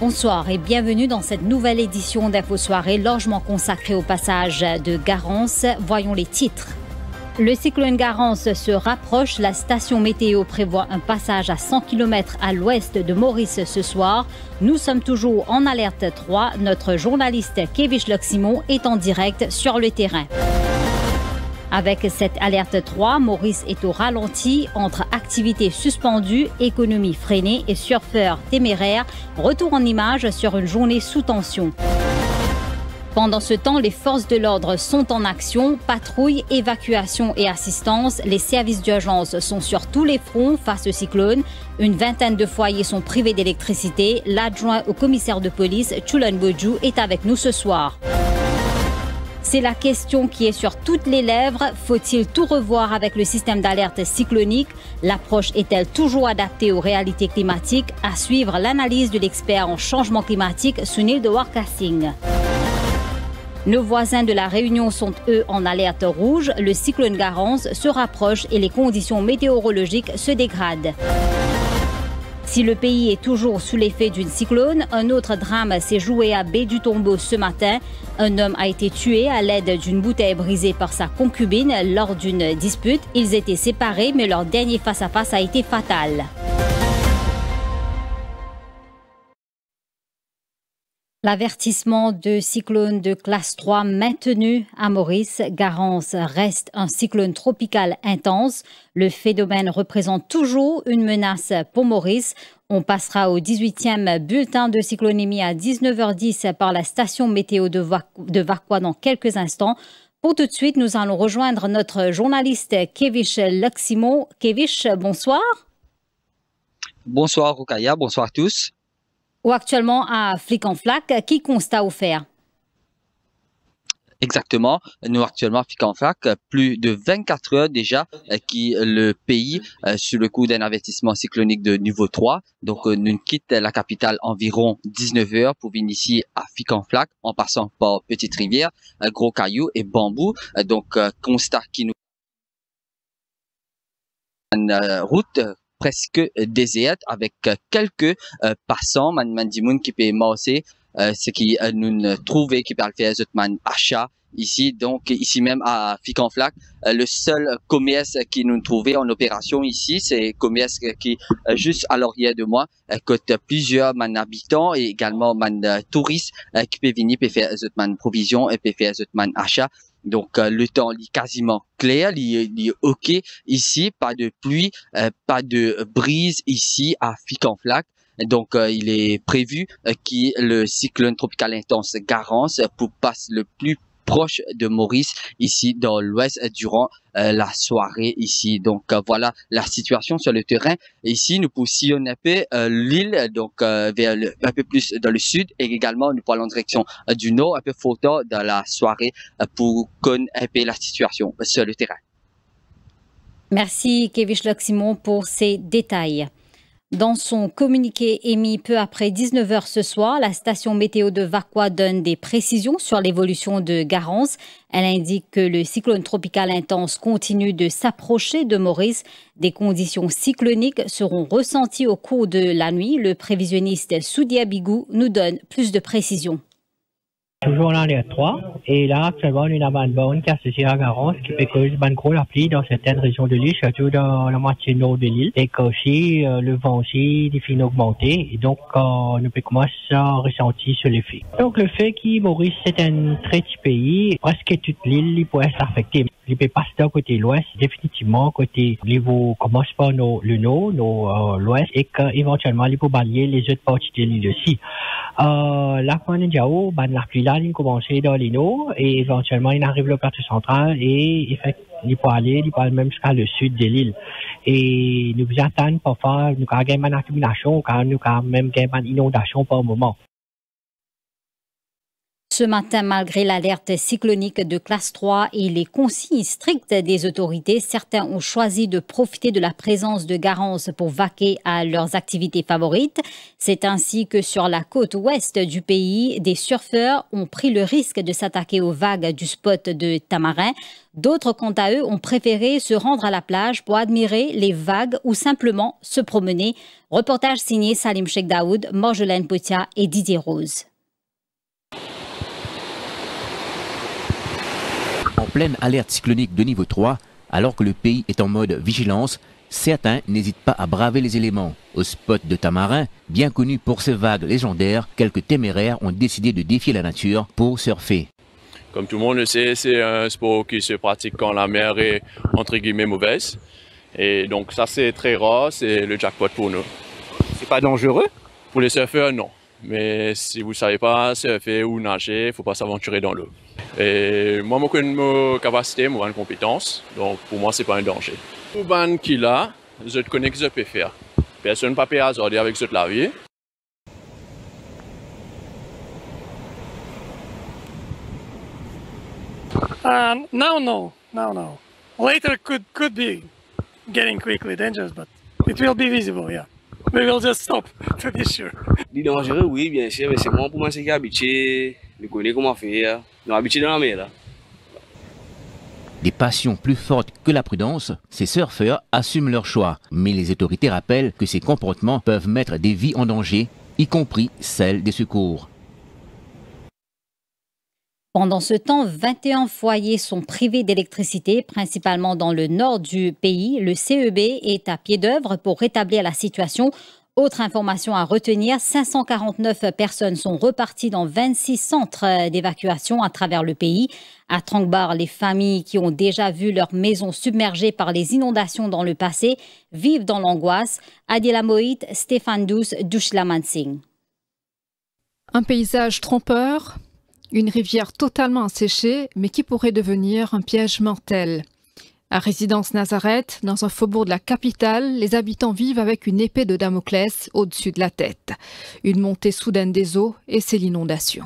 Bonsoir et bienvenue dans cette nouvelle édition d'Info Soirée, largement consacrée au passage de Garance. Voyons les titres. Le cyclone Garance se rapproche. La station météo prévoit un passage à 100 km à l'ouest de Maurice ce soir. Nous sommes toujours en alerte 3. Notre journaliste Kevish Loximo est en direct sur le terrain. Avec cette alerte 3, Maurice est au ralenti entre activités suspendues, économie freinée et surfeurs téméraires. Retour en images sur une journée sous tension. Pendant ce temps, les forces de l'ordre sont en action. Patrouille, évacuation et assistance. Les services d'urgence sont sur tous les fronts face au cyclone. Une vingtaine de foyers sont privés d'électricité. L'adjoint au commissaire de police, Chulan Boju, est avec nous ce soir. C'est la question qui est sur toutes les lèvres. Faut-il tout revoir avec le système d'alerte cyclonique? L'approche est-elle toujours adaptée aux réalités climatiques? À suivre l'analyse de l'expert en changement climatique, Sunil de Warkasing. Nos voisins de la Réunion sont, eux, en alerte rouge. Le cyclone Garance se rapproche et les conditions météorologiques se dégradent. Si le pays est toujours sous l'effet d'une cyclone, un autre drame s'est joué à Baie du Tombeau ce matin. Un homme a été tué à l'aide d'une bouteille brisée par sa concubine lors d'une dispute. Ils étaient séparés, mais leur dernier face-à-face a été fatal. L'avertissement de cyclone de classe 3 maintenu à Maurice. Garance reste un cyclone tropical intense. Le phénomène représente toujours une menace pour Maurice. On passera au 18e bulletin de cyclonémie à 19h10 par la station météo de Vakwa dans quelques instants. Pour tout de suite, nous allons rejoindre notre journaliste Kevish Loximo. Kevish, bonsoir. Bonsoir Rukaya, bonsoir à tous. Ou actuellement à Flic en Flac, qui constat au faire? Exactement, nous actuellement à Flic en Flac, plus de 24 heures déjà qui le pays sur le coup d'un avertissement cyclonique de niveau 3. Donc nous quitte la capitale environ 19 heures pour venir ici à Flic en Flac en passant par Petite Rivière, Gros Caillou et Bambou. Donc constat qui nous une route presque déserte avec quelques passants mandimoun qui peut marcher ce qui nous trouver qui peut faire man achat ici. Donc ici même à Flic en Flac, le seul commerce qui nous trouvait en opération ici, c'est commerce qui juste à l'arrière de moi cote plusieurs man habitants et également man touristes qui peut venir peut faire man provision et peut faire man achat. Donc le temps est quasiment clair, il est ok ici, pas de pluie, pas de brise ici à Flic en Flac. Donc il est prévu que le cyclone tropical intense Garance pour passer le plus proche de Maurice ici dans l'ouest durant la soirée ici. Donc voilà la situation sur le terrain. Ici nous poussons un peu l'île donc vers un peu plus dans le sud et également nous parlons en direction du nord un peu fort dans la soirée pour connaître un peu la situation sur le terrain. Merci Kevish Loximo pour ces détails. Dans son communiqué émis peu après 19h ce soir, la station météo de Vakwa donne des précisions sur l'évolution de Garance. Elle indique que le cyclone tropical intense continue de s'approcher de Maurice. Des conditions cycloniques seront ressenties au cours de la nuit. Le prévisionniste Soudi Abigou nous donne plus de précisions. Toujours en alerte 3. Et là, actuellement, une amende bonne qui est associée à Garance qui peut causer une grosse pluie dans certaines régions de l'île, surtout dans la moitié nord de l'île. Et qu'aussi, le vent aussi, il finit d'augmenter. Et donc, nous pouvons commencer à ressentir sur l'effet. Donc, le fait que Maurice, c'est un très petit pays, presque toute l'île, il pourrait s'affecter. Il peut passer d'un côté l'ouest, définitivement, côté niveau commence par le nord, l'ouest, et qu'éventuellement, il peut balayer les autres parties de l'île aussi. La Kwanenjao, la pluie là, il commence dans les nord, et éventuellement, il arrive au plateau central, et il peut aller même jusqu'à le sud de l'île. Et nous attendons parfois, nous avons une accumulation, nous avons même une inondation par moment. Ce matin, malgré l'alerte cyclonique de classe 3 et les consignes strictes des autorités, certains ont choisi de profiter de la présence de Garance pour vaquer à leurs activités favorites. C'est ainsi que sur la côte ouest du pays, des surfeurs ont pris le risque de s'attaquer aux vagues du spot de Tamarin. D'autres, quant à eux, ont préféré se rendre à la plage pour admirer les vagues ou simplement se promener. Reportage signé Salim Cheikh Daoud, Marjolaine Potia et Didier Rose. En pleine alerte cyclonique de niveau 3, alors que le pays est en mode vigilance, certains n'hésitent pas à braver les éléments. Au spot de Tamarin, bien connu pour ses vagues légendaires, quelques téméraires ont décidé de défier la nature pour surfer. Comme tout le monde le sait, c'est un sport qui se pratique quand la mer est entre guillemets mauvaise. Et donc ça c'est très rare, c'est le jackpot pour nous. C'est pas dangereux? Pour les surfeurs, non. Mais si vous ne savez pas surfer ou nager, il ne faut pas s'aventurer dans l'eau. Et moi, je connais mes capacités, mes compétences. Donc, pour moi, ce n'est pas un danger. Pour les gens qui là, je connais que je peux faire. Personne ne peut pas hasarder avec cette la vie. No. Later could be getting quickly dangerous, but it will be visible, yeah. We will just stop, to be sure. Il est dangereux, oui, bien sûr, mais c'est moi pour moi qui est habitué, je connais comment faire, je suis habitué dans la mer là. Des passions plus fortes que la prudence, ces surfeurs assument leur choix. Mais les autorités rappellent que ces comportements peuvent mettre des vies en danger, y compris celles des secours. Pendant ce temps, 21 foyers sont privés d'électricité, principalement dans le nord du pays. Le CEB est à pied d'œuvre pour rétablir la situation. Autre information à retenir, 549 personnes sont reparties dans 26 centres d'évacuation à travers le pays. À Trangbar, les familles qui ont déjà vu leur maison submergée par les inondations dans le passé vivent dans l'angoisse. Adila Moït, Stéphane Douce, Douchla Mansing. Un paysage trompeur. Une rivière totalement asséchée, mais qui pourrait devenir un piège mortel. À Résidence Nazareth, dans un faubourg de la capitale, les habitants vivent avec une épée de Damoclès au-dessus de la tête. Une montée soudaine des eaux et c'est l'inondation.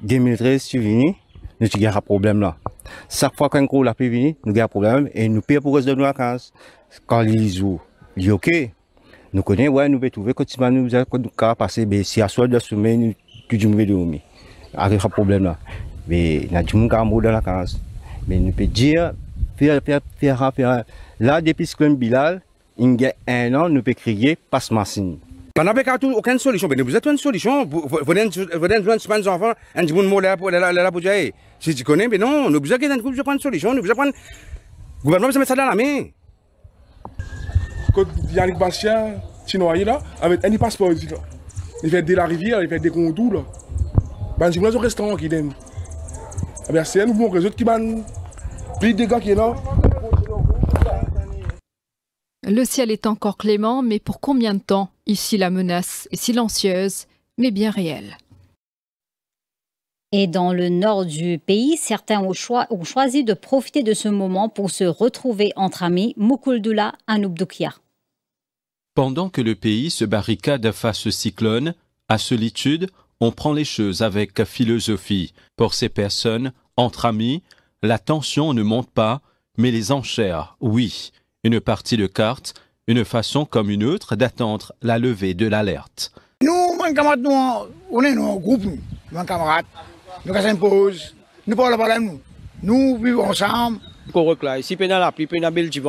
2013, tu venu, nous avons un problème là. Chaque fois qu'un gros la pluie vient, nous avons un problème et nous payons pour rester de nos vacances. Quand les eaux, il est OK. Nous connaissons, ouais, nous pouvons trouver quand nous avons passé, mais si à soi de sommeil, nous devons dormir. Avec un problème là. Mais nous avons un mot dans la case. Mais nous pouvons dire, faire. Là, depuis que Bilal, il y a un an, nous pouvons crier passe machine. On n'a pas aucune solution. Mais vous êtes une solution. Vous êtes un enfant, un petit peu de mots là pour dire. Si tu connais, mais non, nous avons une solution. Nous avons le gouvernement se met ça dans la main. Quand Yannick Bastien, Chinois là, avec un passeport, il fait de la rivière, il fait des contours là. C'est un restaurant qui donne. C'est un nouveau réseau qui banne plus de dégâts qui est là. Le ciel est encore clément, mais pour combien de temps? Ici, la menace est silencieuse, mais bien réelle. Et dans le nord du pays, certains ont choisi de profiter de ce moment pour se retrouver entre amis. Moukouldoula Anoubdoukia. Pendant que le pays se barricade face au cyclone, à solitude, on prend les choses avec philosophie. Pour ces personnes, entre amis, la tension ne monte pas, mais les enchères, oui. Une partie de cartes, une façon comme une autre d'attendre la levée de l'alerte. Nous, mon camarade, on est un groupe, mon camarade. Nous faisons une pause, nous parlons pas de nous. Nous vivons ensemble. Ici, pendant la pluie, pendant la Belgique,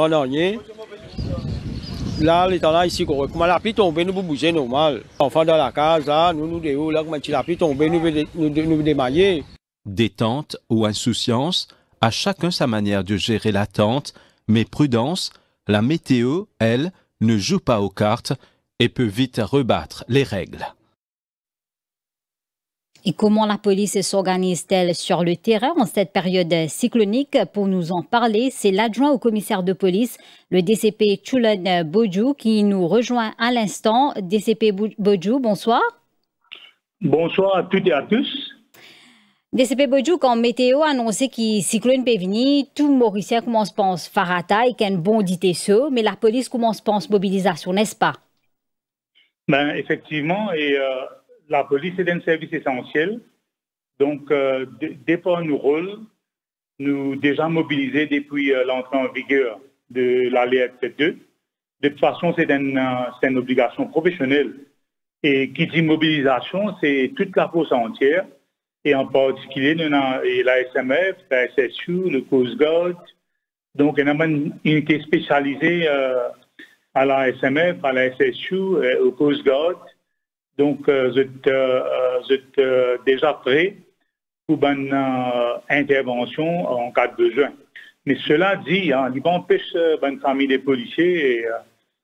là, les temps là, ici, comment la pluie tombe, nous bouger normal. Enfants dans la case, là, nous déhauts, là, comment la pluie tombe, nous démailler. Détente ou insouciance, à chacun sa manière de gérer l'attente, mais prudence, la météo, elle, ne joue pas aux cartes et peut vite rebattre les règles. Et comment la police s'organise-t-elle sur le terrain en cette période cyclonique? Pour nous en parler, c'est l'adjoint au commissaire de police, le DCP Chulen Bodjou, qui nous rejoint à l'instant. DCP Bodjou, bonsoir. Bonsoir à toutes et à tous. DCP Bodjou, quand météo a annoncé que cyclone peut venir, tout Mauricien commence à penser farata et qu'il y a une bonne idée ça, mais la police commence à penser mobilisation, n'est-ce pas? Ben, effectivement, et la police est un service essentiel Donc, dépend nous rôle, nous déjà mobilisés depuis l'entrée en vigueur de la loi 2. De toute façon, c'est une obligation professionnelle. Et qui dit mobilisation, c'est toute la force entière, et en particulier la SMF, la SSU, le Coast Guard. Donc, il y a une unité spécialisée à la SMF, à la SSU, au Coast Guard. Donc, vous êtes déjà prêts pour une intervention en cas de besoin. Mais cela dit, il va empêcher une famille des policiers et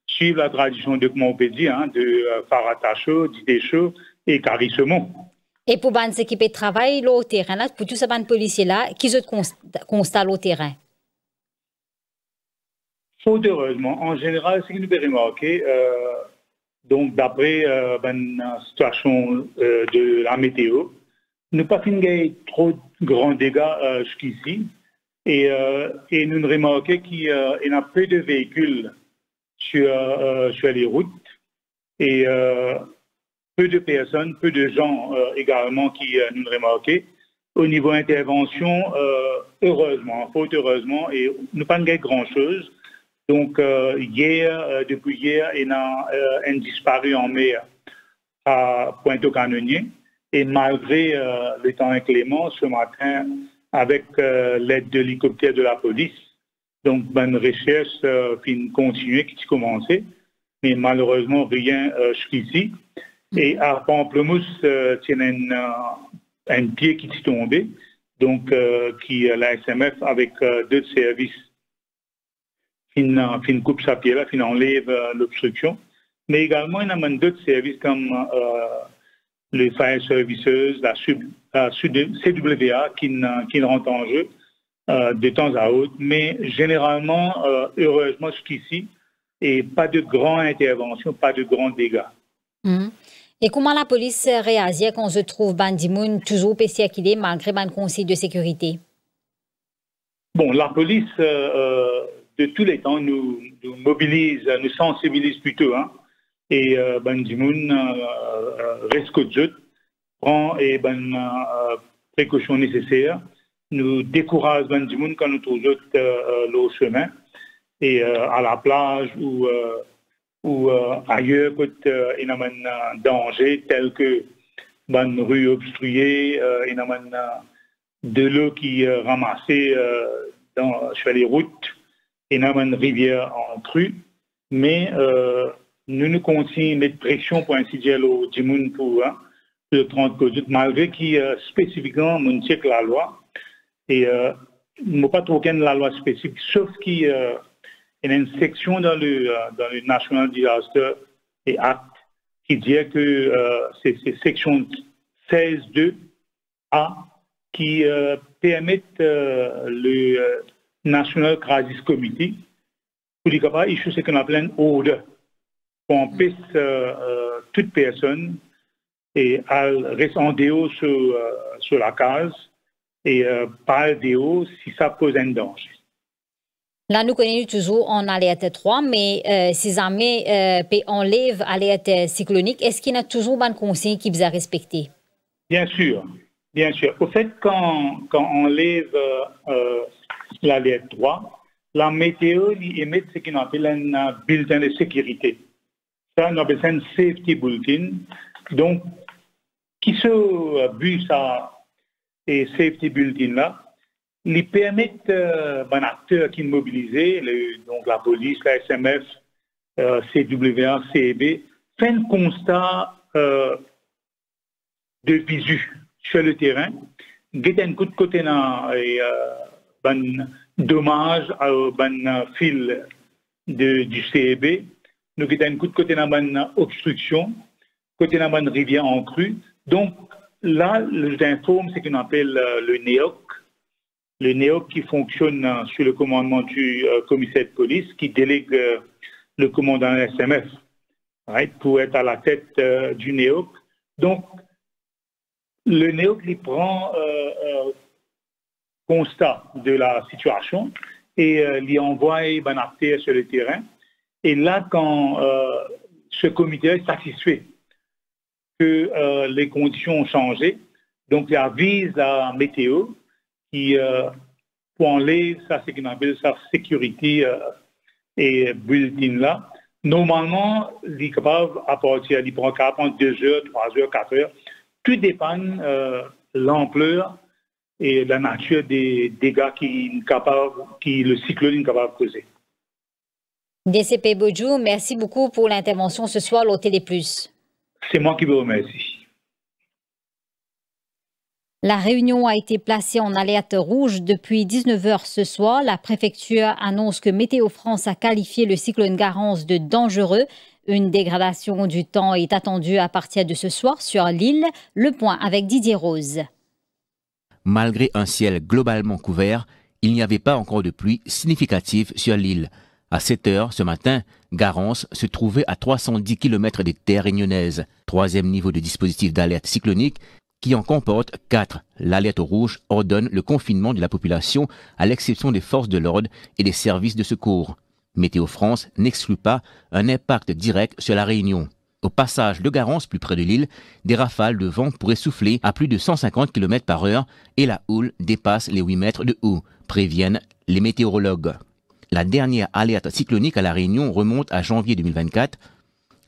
suivre la tradition de, comment on peut dire, de Faratacho, d'Idécho et Carissement. Et pour les équipes de travail, au terrain, là, pour tous ces policiers-là, qui se constatent au terrain? Fort heureusement, en général, ce que nous pouvons remarquer, donc d'après la situation de la météo, nous pas fait trop de grands dégâts jusqu'ici. Et nous remarquons qu'il y a peu de véhicules sur les routes et peu de personnes, peu de gens également qui nous remarquons. Au niveau intervention, heureusement, fort heureusement, et nous pas grand-chose. Donc, depuis hier, il y a un disparu en mer à Pointe-au-Canonnier. Et malgré le temps inclément, ce matin, avec l'aide de l'hélicoptère de la police, donc une recherche continue qui a commencé, mais malheureusement rien jusqu'ici. Et à Pamplemousse, il y a un pied qui est tombé, donc qui la SMF avec deux services fin coupe sa pied là, fin enlève l'obstruction. Mais également, il y a d'autres services comme les Fire Services, la CWA qui rentrent en jeu de temps à autre. Mais généralement, heureusement, jusqu'ici, et pas de grandes interventions, pas de grands dégâts. Et comment la police réagit quand on se trouve Bandimoun toujours circuler malgré le conseil de sécurité? Bon, la police, de tous les temps, nous mobilise, nous sensibilise plutôt. Et Bandimoun reste que prend les précautions nécessaires. Nous décourage Bandimoun quand nous trouvons le chemin et à la plage ou ailleurs quand il y a un danger tel que une rue obstruée, il y a de l'eau qui est ramassée sur les routes, il y a une rivière en crue, mais nous continuons de mettre pression pour ainsi dire au Dimoun pour le 30 code, malgré qu'il spécifiquement nous check la loi et nous pas trop la loi spécifique, sauf qu'il y a une section dans le National Disaster Act qui dit que c'est section 16.2a qui permet le National Crisis Committee pour les capables d'issuer ce qu'on appelle un order pour empêcher toute personne et reste en déo sur la case et pas déo si ça pose un danger. Là, nous connaissons toujours en alerte 3, mais si jamais on enlève alerte cyclonique, est-ce qu'il y a toujours un conseil qui vous a respecté? Bien sûr, bien sûr. Au fait, quand on enlève l'alerte 3, la météo émet ce qu'on appelle un bulletin de sécurité. Ça, on appelle ça un safety bulletin. Donc, qui se but ça et safety bulletin là, ils permettent un acteur qui est mobilisé, donc la police, la SMF, CWA, CEB, faire un constat de visu sur le terrain, guetter un coup de côté dans un dommage à un fil du CEB, nous guetter un coup de côté dans une obstruction, côté dans une rivière en crue. Donc là, j'informe ce qu'on appelle le NEOC. Le NEOC qui fonctionne sous le commandement du commissaire de police qui délègue le commandant SMF pour être à la tête du NEOC. Donc, le NEOC il prend constat de la situation et il envoie un acteur sur le terrain. Et là, quand ce comité est satisfait que les conditions ont changé, Donc, il avise la météo qui pour enlever ça, c'est qu'on appelle sa sécurité et bulletin là. Normalement, il est capable à partir, il prend 2 heures, 3 heures, 4 heures. Tout dépend l'ampleur et la nature des dégâts qui le cyclone est capable de causer. DCP Bojou, merci beaucoup pour l'intervention ce soir au Télé Plus. C'est moi qui vous remercie. La Réunion a été placée en alerte rouge depuis 19h ce soir. La préfecture annonce que Météo France a qualifié le cyclone Garance de dangereux. Une dégradation du temps est attendue à partir de ce soir sur l'île. Le point avec Didier Rose. Malgré un ciel globalement couvert, il n'y avait pas encore de pluie significative sur l'île. À 7 heures ce matin, Garance se trouvait à 310 km des terres réunionnaises. 3e niveau de dispositif d'alerte cyclonique qui en comporte 4. L'alerte rouge ordonne le confinement de la population à l'exception des forces de l'ordre et des services de secours. Météo France n'exclut pas un impact direct sur la Réunion. Au passage de Garance plus près de l'île, des rafales de vent pourraient souffler à plus de 150 km/h et la houle dépasse les 8 mètres de haut, préviennent les météorologues. La dernière alerte cyclonique à la Réunion remonte à janvier 2024.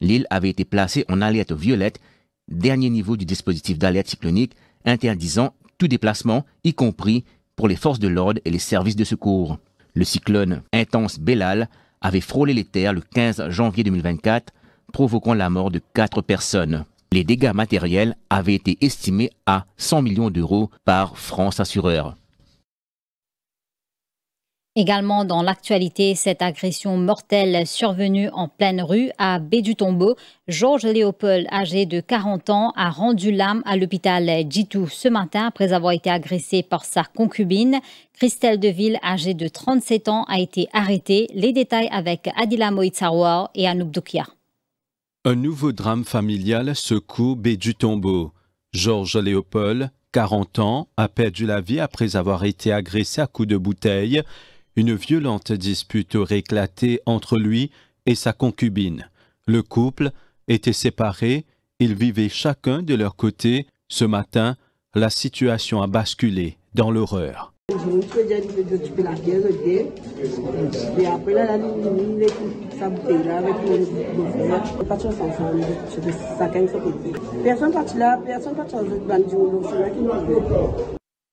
L'île avait été placée en alerte violette, dernier niveau du dispositif d'alerte cyclonique, interdisant tout déplacement, y compris pour les forces de l'ordre et les services de secours. Le cyclone intense Bellal avait frôlé les terres le 15 janvier 2024, provoquant la mort de 4 personnes. Les dégâts matériels avaient été estimés à 100 millions d'euros par France Assureur. Également dans l'actualité, cette agression mortelle survenue en pleine rue à Baie-du-Tombeau. Georges Léopold, âgé de 40 ans, a rendu l'âme à l'hôpital Djitou ce matin après avoir été agressé par sa concubine. Christelle Deville, âgée de 37 ans, a été arrêtée. Les détails avec Adila Moïtsarwar et Anouk Doukia. Un nouveau drame familial secoue Baie-du-Tombeau. Georges Léopold, 40 ans, a perdu la vie après avoir été agressé à coups de bouteille. Une violente dispute aurait éclaté entre lui et sa concubine. Le couple était séparé, ils vivaient chacun de leur côté. Ce matin, la situation a basculé dans l'horreur.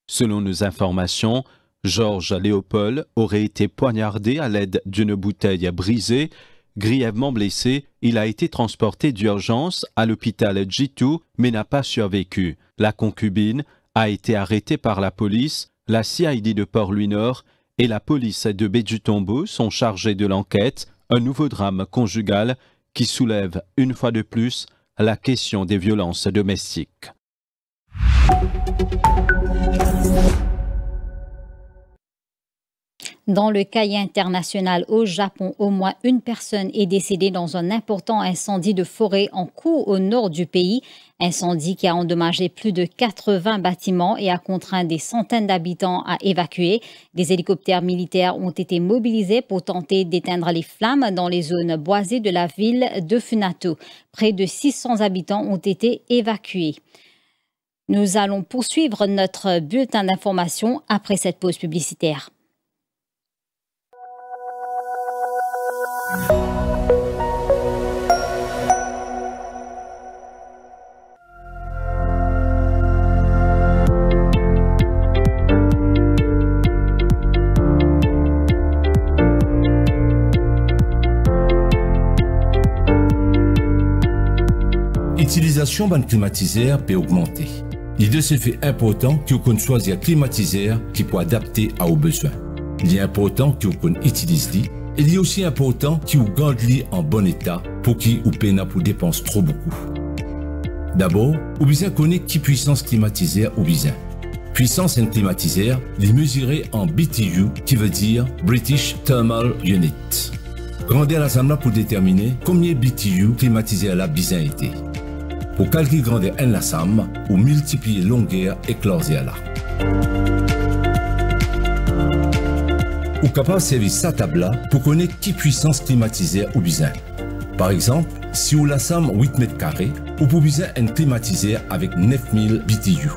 Selon nos informations, Georges Léopold aurait été poignardé à l'aide d'une bouteille brisée. Grièvement blessé, il a été transporté d'urgence à l'hôpital Djitou, mais n'a pas survécu. La concubine a été arrêtée par la police. La CID de Port-Louis-Nord et la police de Baie-du-Tombeau sont chargés de l'enquête. Un nouveau drame conjugal qui soulève une fois de plus la question des violences domestiques. Dans le cahier international au Japon, au moins une personne est décédée dans un important incendie de forêt en cours au nord du pays. Incendie qui a endommagé plus de 80 bâtiments et a contraint des centaines d'habitants à évacuer. Des hélicoptères militaires ont été mobilisés pour tenter d'éteindre les flammes dans les zones boisées de la ville de Funato. Près de 600 habitants ont été évacués. Nous allons poursuivre notre bulletin d'information après cette pause publicitaire. L'utilisation d'un climatiseur peut augmenter. Il est de ce fait important qu'on choisisse un climatiseur qui peut adapter à vos besoins. Il est important qu'on utilise lui. Il est aussi important qu'on garde lui en bon état pour qu'il ou peine pour dépenser trop beaucoup. D'abord, vous besoin connaître qui puissance climatiseur ou besoin. Puissance d'un climatiseur, il est mesuré en BTU qui veut dire British Thermal Unit. Grandeur l'assemblage pour déterminer combien BTU climatiseur la besoin été. Pour calculer grandeur en l'ensemble ou multiplier longueur éclairée là. Ou capable de servir sa table pour connaître qui puissance climatiseur ou besoin. Par exemple, si vous l'ensemble 8 mètres carrés, vous pouvez besoin un climatiseur avec 9000 BTU.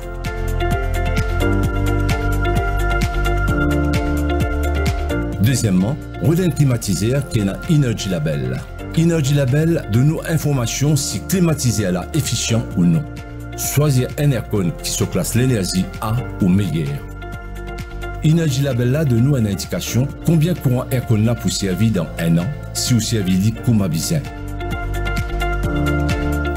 Deuxièmement, Roden climatiseur qui est dans Energy Label. Energy Label donne nous information si climatiseur là efficient ou non. Choisir un aircon qui se classe l'énergie A ou meilleure. Energy Label là donne nous une indication combien courant aircon là pour servir dans un an si vous servez comme à besoin.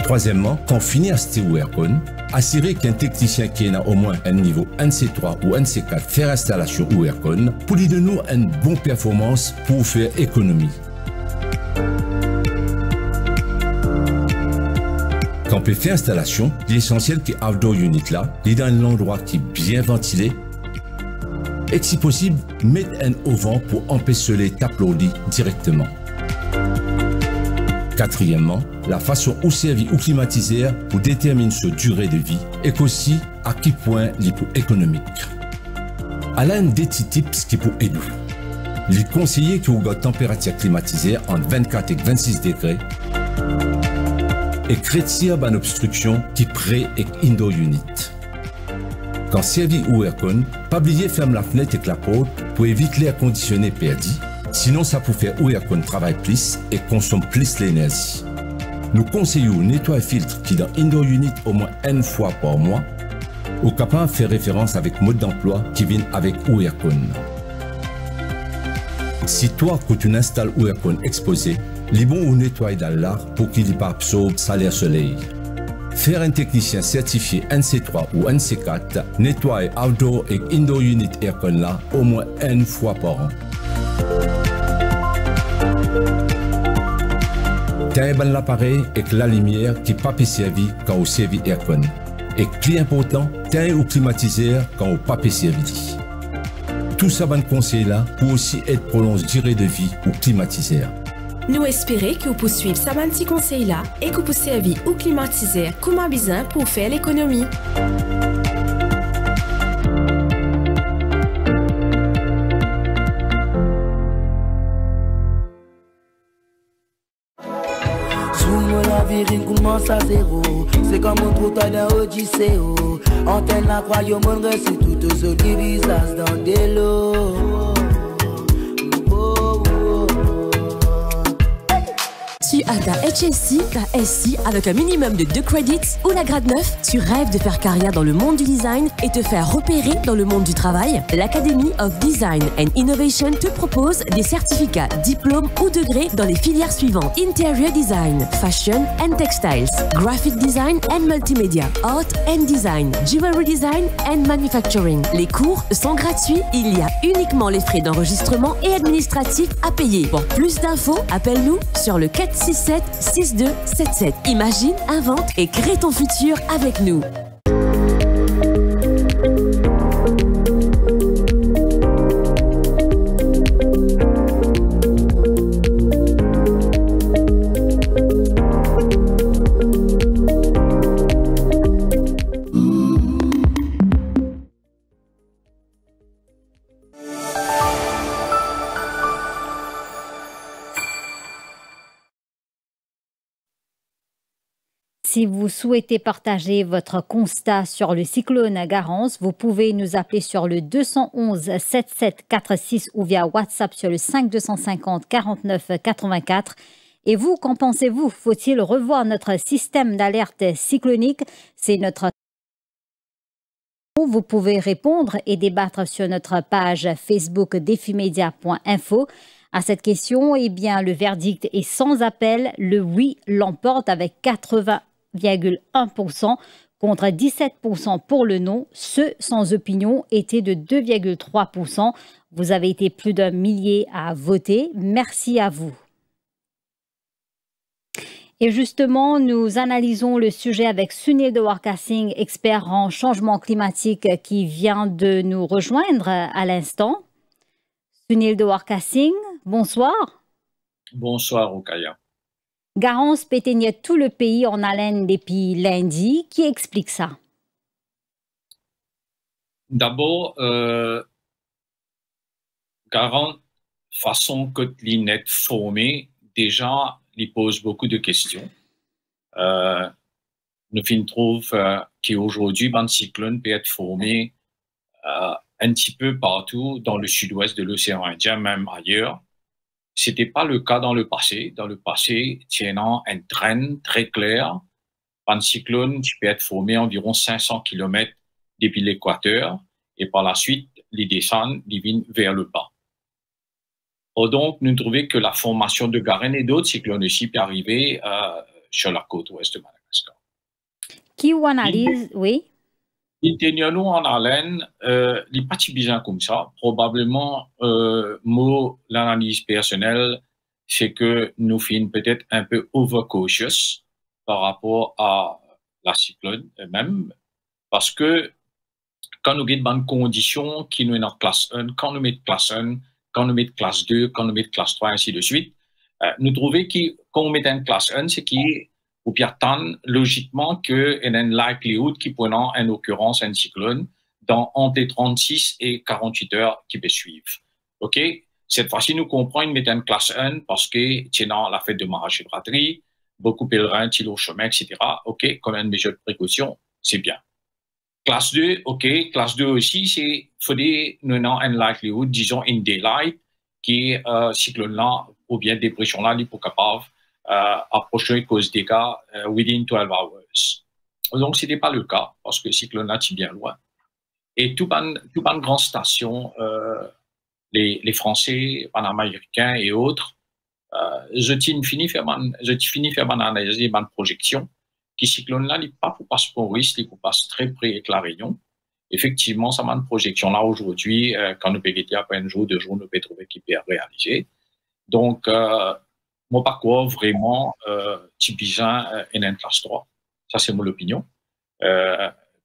Troisièmement, quand on finit à acheter un aircon, assurer qu'un technicien qui a au moins un niveau NC3 ou NC4 faire installation ou aircon pour lui donner une bonne performance pour faire économie. Quand on peut faire installation, l'essentiel qui est outdoor unit là, il est dans un endroit qui est bien ventilé et si possible, mettre un auvent pour empêcher les taplolis directement. Quatrièmement, la façon où servir ou climatiseur pour déterminer sa durée de vie et qu'aussi à quel point il est économique. Elle a un des petits tips qui peut aider. Les conseillers qui ont une température climatisée entre 24 et 26 degrés et créer une obstruction qui près et indoor unit. Quand servir ou aircon, pas oublier fermer la fenêtre et la porte pour éviter l'air conditionné perdu. Sinon, ça peut faire ou aircon travaille plus et consomme plus l'énergie. Nous conseillons nettoyer filtre qui dans indoor unit au moins une fois par mois ou capable de faire référence avec mode d'emploi qui vient avec ou aircon. Si toi, quand tu installes ou aircon exposé, les bons ou nettoyer dans l'art pour qu'il n'y pas absorbe salaire soleil. Faire un technicien certifié NC3 ou NC4 nettoyer outdoor et indoor unit aircon là au moins une fois par an. T'as un l'appareil avec la lumière qui n'est pas servi quand on servi aircon. Et plus important, t'as un climatiseur quand on pas servi. Tout ça bon conseil là pour aussi être prolonge durée de vie ou climatiseur. Nous espérons que vous poursuivez ce petit conseil là et que vous servir ou climatiseur comme un besoin pour faire l'économie. Commence à zéro, c'est comme un trou d'un Odyssée. Antenne la croix, yo mon c'est tout ce divisage dans des lots. Tu as ta HSC, ta SC avec un minimum de 2 credits ou la grade 9. Tu rêves de faire carrière dans le monde du design et te faire repérer dans le monde du travail. L'Academy of Design and Innovation te propose des certificats, diplômes ou degrés dans les filières suivantes: Interior Design, Fashion and Textiles, Graphic Design and Multimedia, Art and Design, Jewelry Design and Manufacturing. Les cours sont gratuits. Il y a uniquement les frais d'enregistrement et administratifs à payer. Pour plus d'infos, appelle-nous sur le 467-6277. Imagine, invente et crée ton futur avec nous. Si vous souhaitez partager votre constat sur le cyclone Garance, vous pouvez nous appeler sur le 211 7746 ou via WhatsApp sur le 5250 49 84. Et vous, qu'en pensez-vous? Faut-il revoir notre système d'alerte cyclonique? C'est notre... Vous pouvez répondre et débattre sur notre page Facebook defimedia.info. À cette question, eh bien, le verdict est sans appel. Le oui l'emporte avec 80,1% contre 17% pour le non. Ceux sans opinion étaient de 2,3%. Vous avez été plus d'un millier à voter. Merci à vous. Et justement, nous analysons le sujet avec Sunil Dewarka Singh, expert en changement climatique, qui vient de nous rejoindre à l'instant. Sunil Dewarka Singh, bonsoir. Bonsoir, Okaya. Garance pétaignait tout le pays en haleine depuis lundi. Qui explique ça? D'abord, Garance, façon que l'inet formé, déjà, il pose beaucoup de questions. Nous trouvons qu'aujourd'hui, un cyclone peut être formé un petit peu partout dans le sud-ouest de l'océan Indien, même ailleurs. C'était pas le cas dans le passé. Dans le passé, tenant un train très clair, un cyclone qui peut être formé environ 500 km depuis l'équateur et par la suite, les descendre, les viennent vers le bas. Et donc, nous trouvons que la formation de Garen et d'autres cyclones aussi peut arriver sur la côte ouest de Madagascar. Qui ou analyse, oui? Nous en haleine, les petits bizarres comme ça, probablement, moi, l'analyse personnelle, c'est que nous finissons peut-être un peu overcautious par rapport à la cyclone même, parce que quand nous avons des conditions qui nous sont en classe 1, quand nous mettons classe 1, quand nous mettons classe 2, quand nous mettons classe 3, ainsi de suite, nous trouvons que quand on met une classe 1, c'est qui est ou bien logiquement qu'il y a une likelihood qui prenant en occurrence un cyclone dans entre 36 et 48 heures qui peut suivre. OK? Cette fois-ci, nous comprenons mettre une classe 1 parce que tenant la fête de Mahashivratri, beaucoup de pèlerins tirent au chemin, etc. OK? Comme une mesure de précaution, c'est bien. Classe 2, OK. Classe 2 aussi, c'est, faudrait, nous avons une likelihood, disons, in daylight, qui est, cyclone-là, ou bien dépression-là, il est capable approcher cause des cas within 12 hours. Donc, ce n'était pas le cas, parce que le cyclone là, est bien loin. Et tout une grande station, les Français, les Américains et autres, je finis faire mon analyse, ma projection, qui cyclone là, il n'est pas pour passer pour risque, il passe très près avec la Réunion. Effectivement, ça m'a une projection là aujourd'hui, quand nous pouvons après un jour, 2 jours, nous pouvons trouver qui peut réaliser. Donc, moi, par quoi vraiment, typisant une classe 3. Ça, c'est mon opinion.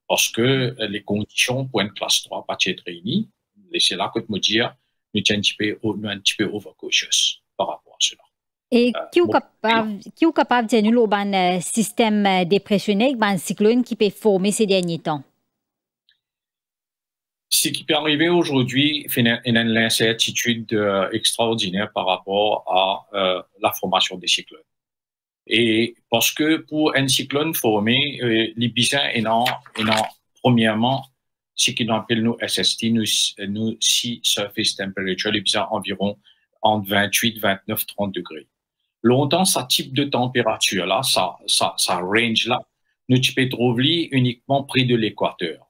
Parce que les conditions pour une classe 3 pas être réunies. Et c'est là que je me dis, nous sommes un petit peu overcautious par rapport à cela. Et qui est capable de nous un système dépressionné, un cyclone qui peut former ces derniers temps? Ce qui peut arriver aujourd'hui, il y a une incertitude extraordinaire par rapport à la formation des cyclones. Et parce que pour un cyclone formé, les bizarres premièrement, ce qu'on appelle nous SST, nous Sea Surface Temperature, les bizarres environ entre 28, 29, 30 degrés. Longtemps, ce type de température-là, ça range-là, nous peux trouver uniquement près de l'équateur.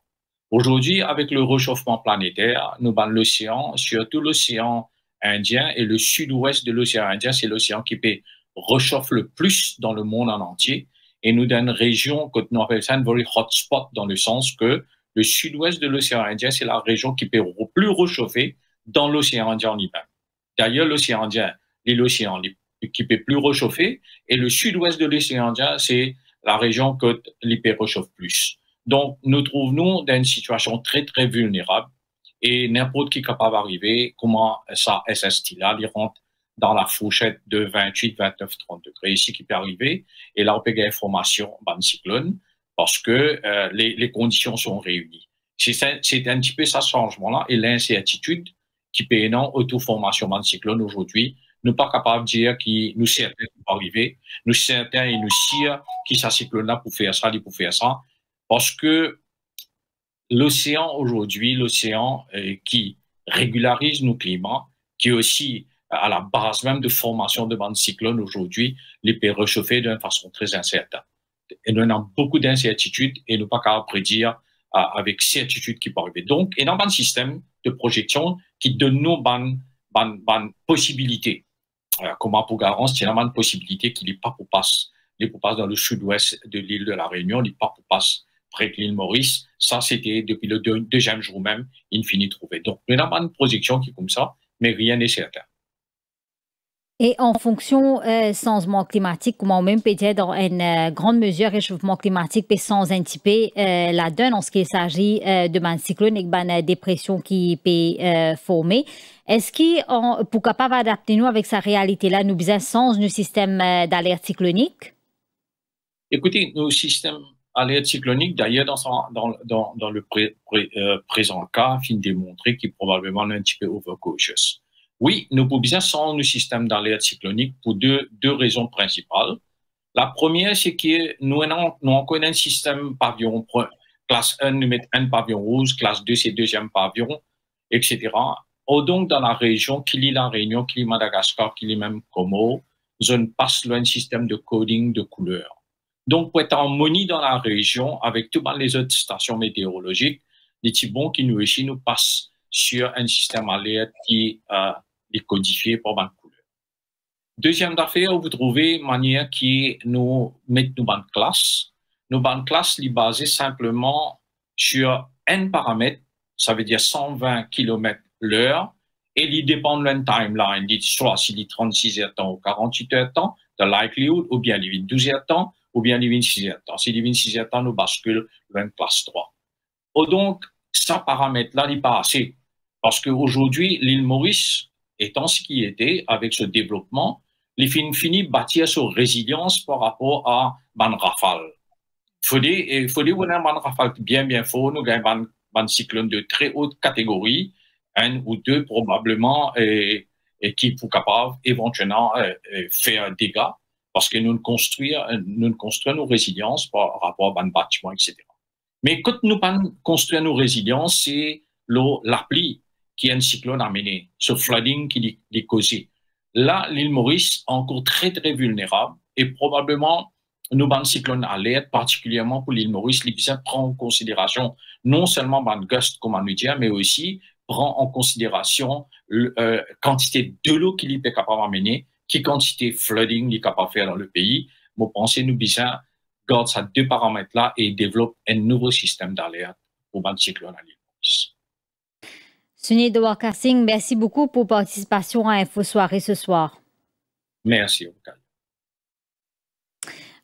Aujourd'hui, avec le réchauffement planétaire, nous avons l'océan, surtout l'océan Indien et le sud-ouest de l'océan Indien, c'est l'océan qui peut réchauffer le plus dans le monde en entier. Et nous avons une région que nous appelons ça un very hot spot dans le sens que le sud-ouest de l'océan Indien, c'est la région qui peut le plus réchauffer dans l'océan Indien lui-même. D'ailleurs, l'océan Indien est l'océan qui peut plus réchauffer et le sud-ouest de l'océan Indien, c'est la région que l'hyper réchauffe plus. Donc, nous trouvons dans une situation très, très vulnérable et n'importe qui est capable d'arriver, comment ça, SST-là, il rentre dans la fourchette de 28, 29, 30 degrés ici qui peut arriver. Et là, on peut gagner information dans le cyclone parce que les conditions sont réunies. C'est un petit peu ça, ce changement-là et l'incertitude qui peut être auto-formation dans le cyclone aujourd'hui. Nous ne sommes pas capables de dire que nous certains qui peut arriver, nous certains et nous sire qui ça cyclone-là pour faire ça, pour faire ça. Parce que l'océan aujourd'hui, l'océan qui régularise nos climats, qui est aussi à la base même de formation de bandes cyclones aujourd'hui, les peut réchauffer d'une façon très incertaine. Et nous avons beaucoup d'incertitudes et nous ne sommes pas capables de prédire avec certitude qui peut arriver. Donc, il y a un système de projection qui donne nous une possibilité. Comment pour Garance, il y a une possibilité qu'il n'est pas pour passer dans le sud-ouest de l'île de la Réunion, il n'est pas pour passer près de l'île Maurice. Ça, c'était depuis le deuxième jour même, il finit trouvé. Donc, il y a une projection qui est comme ça, mais rien n'est certain. Et en fonction changement climatique, comment même peut-être dans une grande mesure réchauffement climatique peut sans un petit peu la donne en ce qu'il s'agit de un cyclone et d'une dépression qui peut former. Est-ce qu'on pour capable adapter nous avec sa réalité-là, nous besoin sans nos systèmes d'alerte cyclonique? Écoutez, nos systèmes alerte cyclonique, d'ailleurs, dans le présent cas, fin démontrer qu'il est probablement un petit peu overcautious. Oui, nous pouvons bien sans le système d'alerte cyclonique pour deux raisons principales. La première, c'est que nous connaissons un système pavillon. Classe 1, nous mettons un pavillon rouge. Classe 2, c'est deuxième pavillon. etc. Ou donc dans la région, qu'il y ait la Réunion, qu'il y ait Madagascar, qu'il y ait même Como, on passe là un système de coding de couleurs. Donc, pour être harmonie dans la région, avec toutes les autres stations météorologiques, les Tibons qui nous ici nous passent sur un système alerte qui est codifié par une couleur. Deuxième affaire, vous trouvez une manière qui nous met nous dans classe. Nous dans classe est basée simplement sur un paramètre, ça veut dire 120 km/h, et il dépend de la timeline, soit s'il est 36 heures temps ou 48 heures temps, de likelihood, ou bien il est 12 heures temps, ou bien il est 26 heures temps. S'il est 26 heures temps, nous bascule dans classe 3. Ou donc, ce paramètre-là n'est pas assez. Parce qu'aujourd'hui, l'île Maurice, étant ce qui était, avec ce développement, les finit bâtir sur résilience par rapport à ban rafale. Il faut dire qu'on a un ban rafale bien fort, nous avons un cyclone de très haute catégorie, un ou deux probablement, et qui sont capables éventuellement faire un dégât, parce que nous construisons nos résiliences par rapport à un bâtiment, etc. Mais quand nous construisons nos résiliences, c'est l'appli qui est un cyclone amené, ce flooding qui est causé. Là, l'île Maurice est encore très vulnérable et probablement nous avons un cyclone alerte, particulièrement pour l'île Maurice, l'île prend en considération non seulement un gust, comme on dit, mais aussi prend en considération la quantité de l'eau qu'il est capable d'amener, quelle quantité de flooding il est capable de faire dans le pays. Moi, pensez nous bien garde ces deux paramètres-là et développe un nouveau système d'alerte pour un cyclone à l'île Maurice. Sunny Dewaka Singh, merci beaucoup pour participation à Info Soirée ce soir. Merci.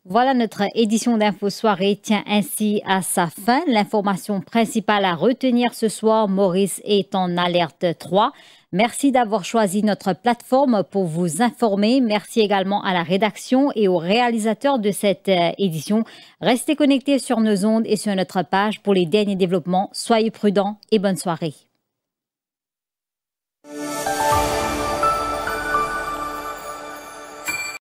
Voilà, notre édition d'Info Soirée tient ainsi à sa fin. L'information principale à retenir ce soir, Maurice est en alerte 3. Merci d'avoir choisi notre plateforme pour vous informer. Merci également à la rédaction et aux réalisateurs de cette édition. Restez connectés sur nos ondes et sur notre page pour les derniers développements. Soyez prudents et bonne soirée.